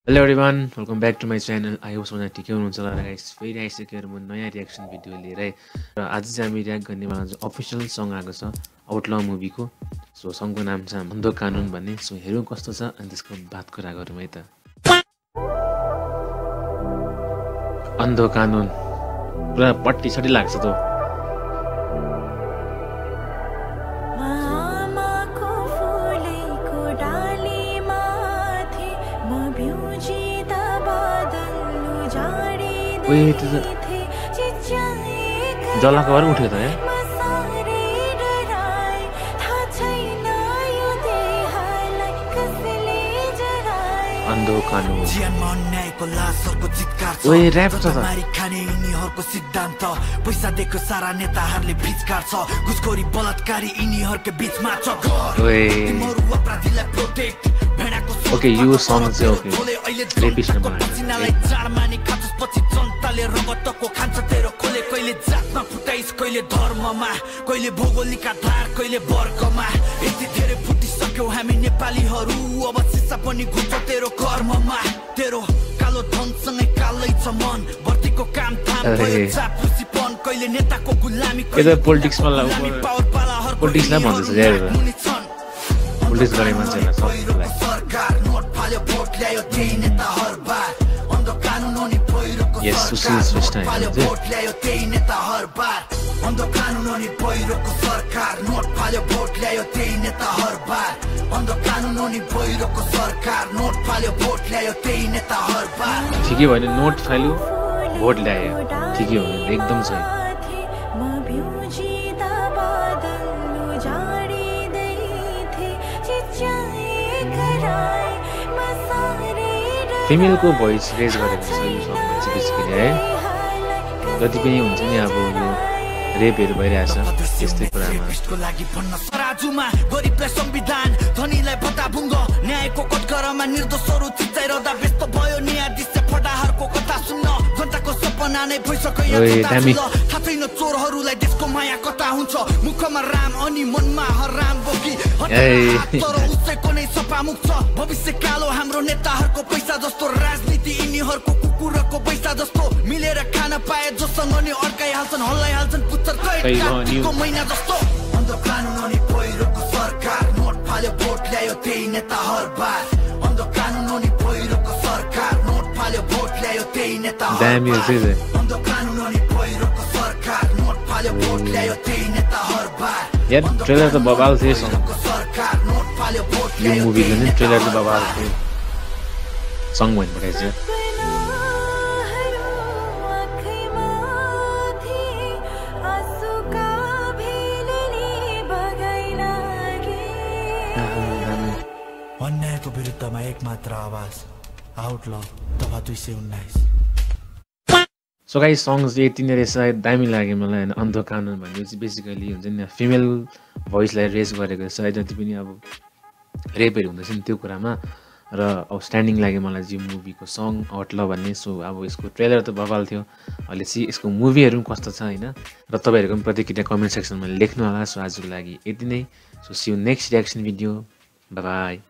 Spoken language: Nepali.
hello everyone welcome back to my channel I hope सबैजना ठिकै हुनुहुन्छ होला गाइस फेरि आइसक्यो म नयाँ रियाक्सन भिडियो लिएर र आज चाहिँ हामी रियाक्ट गर्नेवाला चाहिँ अफिसियल सङ आएको छ आउटल मुभीको सो सङको नाम छ अन्धो कानुन भन्ने सो हेरौँ कस्तो छ अनि त्यसको बात कुरा गरौँ है त अन्धो कानुन पुरा पट्टी सट्टी लाग्छ त जलाको भएर उठ्यो त यहाँ अन्धो कानुन ओए र्याप छ त सिद्धान्त पैसा दिएको सारा नेताहरूले बीच काट्छ घुसखोरी बलात्कारी यिनीहरूको बीचमा छ ओके यो सङ चाहिँ ओके रेपिस्ट जनताले रगतको खान्छ तेरो खोले कहिले जातमा फुटाइस कहिले धर्ममा कहिले भौगोलिक आधार कहिले वर्गमा यति धेरै फुटिसक्यौ हामी नेपालीहरू अब सिसा पनि घुन्छ तेरो कर्ममा तेरो कालो धनसँगै कालै छ मन भर्तीको काम थाम भयो चापुसीपन कहिले नेताको गुलामी कहिले पोलिटिक्समा पोलिटिक्सलाई भन्दैछ यार पोलिटिक्स गर्ने मान्छेलाई सबैलाई सरकार नोट फाल्यो भोट ल्यायो त्यही नेताहरुबार अन्धो कानुन अनि पहिरोको यस सुशील श्रेष्ठ भोट ल्यायो त्यही नेताहरुबार अन्धो कानुन अनि पहिरोको सरकार नोट फाल्यो भोट ल्यायो त्यही नेताहरुबार अन्धो कानुन अनि पहिरोको सरकार नोट फाल्यो भोट ल्यायो त्यही नेताहरुबार ठिकै भयो नि नोट फाल्यो भोट ल्यायो ठिकै हो एकदम सही फिमेलको भोइस रेज गरेको छ यो सङमा चाहिँ बेसिकली है जति पनि हुन्छ नि अब यो रेपहरू भइरहेछ यस्तै कुरामा गरिबलाई संविधान धनीलाई भत्ताभुङ्ग न्यायको कटघरामा निर्दोषहरू चिच्चाइरहँदा व्यस्त भयो न्यायाधीश फटाहरूको कथा सुन्न जनताको सपना नै भइसक्यो थाहा छैन चोरहरूलाई देशको माया कता हुन्छ मुखमा राम अनि मनमा हराम बोकी तर उसैको नै सपा मुख छ भविष्य कालो हाम्रो नेताहरूको पैसा जस्तो राजनीति यिनीहरूको कुकुरको पैसा जस्तो मिलेर खान पाए जोसँग नि अड्काइहाल्छन् हल्लाइहाल्छन् पुच्छर कैको महिना जस्तो अन्धो कानुन अनि पहिरोको सरकार नोट फाल्यो भोट ल्यायो त्यही नेताहरुबार अन्धो कानुन अनि पहिरोको सरकार नोट फाल्यो भोट ल्यायो त्यही नेताहरुबार अन्धो कानुन अनि पहिरोको सरकार नोट फाल्यो भोट ल्यायो त्यही नेताहरुबार यार ट्रेलर त बवाल थियो सरकार नोट फाल्यो भोट यो मुभीको नि ट्रेलर त बवाल थियो सङ भन्नु परेछ अन्यायको विरुद्धमा एकमात्र आवाज आउटल दफा 219 सो गाइस सङ्ग्स चाहिँ यति नै रहेछ दामी लाग्यो मलाई होइन अन्धो कानुन भन्ने चाहिँ बेसिकली हुन्छ नि फिमेल भोइसलाई रेज गरेको छ है जति पनि अब रेपहरू हुँदैछ नि त्यो कुरामा र आउटस्ट्यान्डिङ लाग्यो मलाई चाहिँ मुभीको सङ आउटल भन्ने सो अब यसको ट्रेलर त बवाल थियो अहिले चाहिँ यसको मुभीहरू पनि कस्तो छ होइन र तपाईँहरूको पनि प्रतिक्रिया कमेन्ट सेक्सनमा लेख्नु होला सो आजको लागि यति नै so see you next reaction video bye by